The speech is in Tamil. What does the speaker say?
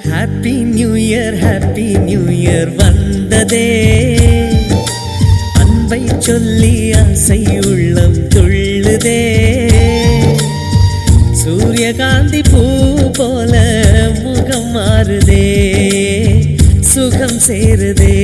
ஹாப்பி நியூ இயர் வந்ததே. அன்பை சொல்லி ஆசை உள்ளம் துள்ளுதே. சூரியகாந்தி பூ போல முகம் மாறுதே, சுகம் சேருதே.